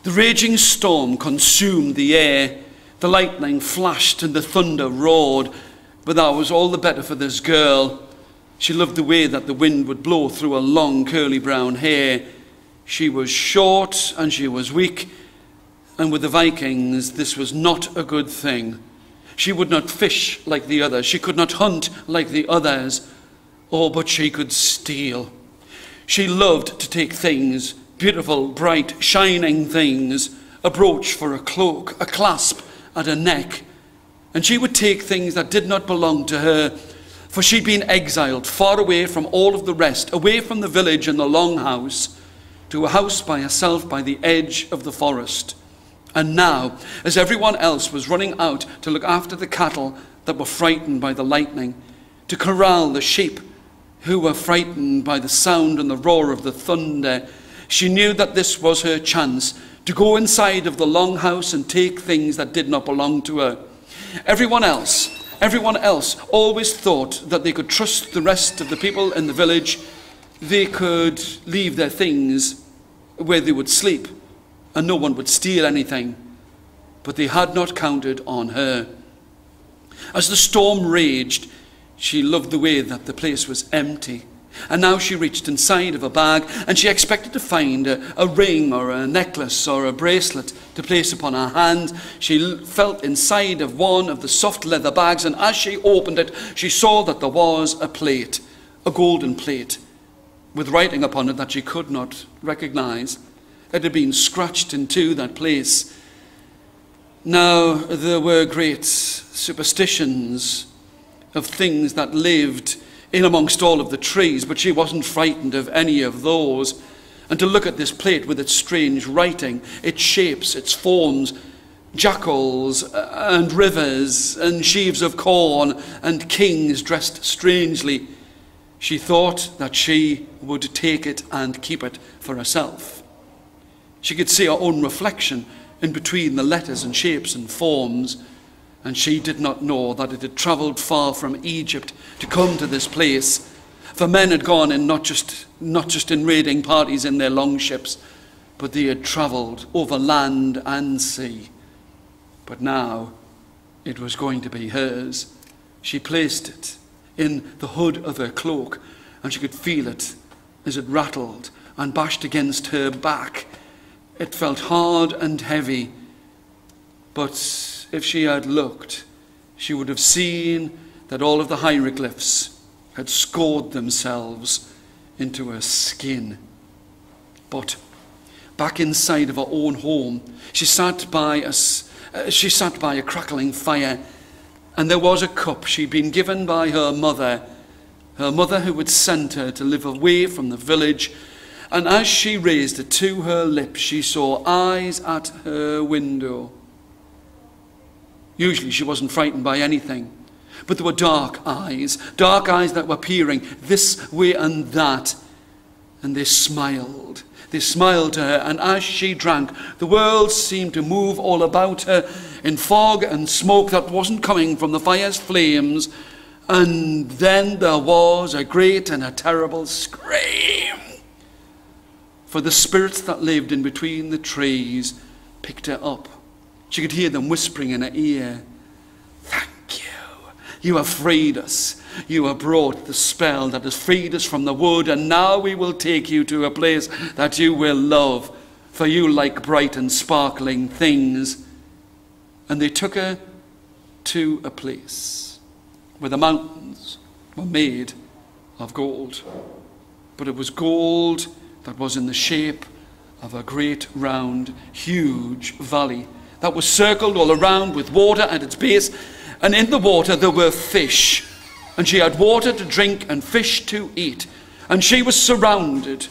The raging storm consumed the air, the lightning flashed and the thunder roared, but that was all the better for this girl. She loved the way that the wind would blow through her long curly brown hair. She was short and she was weak, and with the Vikings this was not a good thing. She would not fish like the others, she could not hunt like the others. Oh, but she could steal. She loved to take things, beautiful, bright, shining things, a brooch for a cloak, a clasp at a neck. And she would take things that did not belong to her, for she'd been exiled far away from all of the rest, away from the village and the longhouse, to a house by herself by the edge of the forest. And now, as everyone else was running out to look after the cattle that were frightened by the lightning, to corral the sheep who were frightened by the sound and the roar of the thunder, she knew that this was her chance to go inside of the longhouse and take things that did not belong to her. Everyone else always thought that they could trust the rest of the people in the village. They could leave their things where they would sleep, and no one would steal anything. But they had not counted on her. As the storm raged, she loved the way that the place was empty. And now she reached inside of a bag, and she expected to find a ring or a necklace or a bracelet to place upon her hand. She felt inside of one of the soft leather bags, and as she opened it, she saw that there was a plate, a golden plate, with writing upon it that she could not recognize. It had been scratched into that place. Now, there were great superstitions of things that lived in amongst all of the trees, but she wasn't frightened of any of those. And to look at this plate with its strange writing, its shapes, its forms, jackals and rivers and sheaves of corn and kings dressed strangely, she thought that she would take it and keep it for herself. She could see her own reflection in between the letters and shapes and forms, and she did not know that it had travelled far from Egypt to come to this place. For men had gone in not just in raiding parties in their longships, but they had travelled over land and sea. But now it was going to be hers. She placed it in the hood of her cloak, and she could feel it as it rattled and bashed against her back. It felt hard and heavy, but if she had looked, she would have seen that all of the hieroglyphs had scored themselves into her skin. But back inside of her own home, she sat by a crackling fire, and there was a cup she'd been given by her mother who had sent her to live away from the village. And as she raised it to her lips, she saw eyes at her window. Usually she wasn't frightened by anything, but there were dark eyes that were peering this way and that, and they smiled. They smiled to her, and as she drank, the world seemed to move all about her in fog and smoke that wasn't coming from the fire's flames. And then there was a great and a terrible scream, for the spirits that lived in between the trees picked her up. She could hear them whispering in her ear, "Thank you. You have freed us. You have brought the spell that has freed us from the wood, and now we will take you to a place that you will love, for you like bright and sparkling things." And they took her to a place where the mountains were made of gold. But it was gold that was in the shape of a great, round, huge valley that was circled all around with water at its base, and in the water there were fish, and she had water to drink and fish to eat, and she was surrounded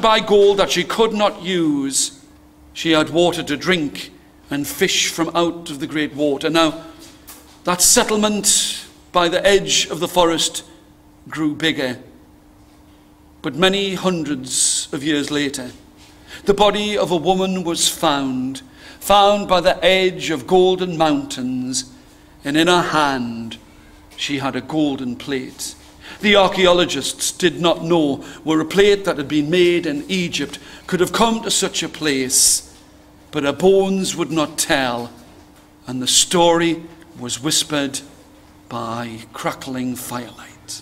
by gold that she could not use. She had water to drink and fish from out of the great water. Now, that settlement by the edge of the forest grew bigger, but many hundreds of years later, the body of a woman was found by the edge of golden mountains, and in her hand she had a golden plate. The archaeologists did not know where a plate that had been made in Egypt could have come to such a place, but her bones would not tell, and the story was whispered by crackling firelight.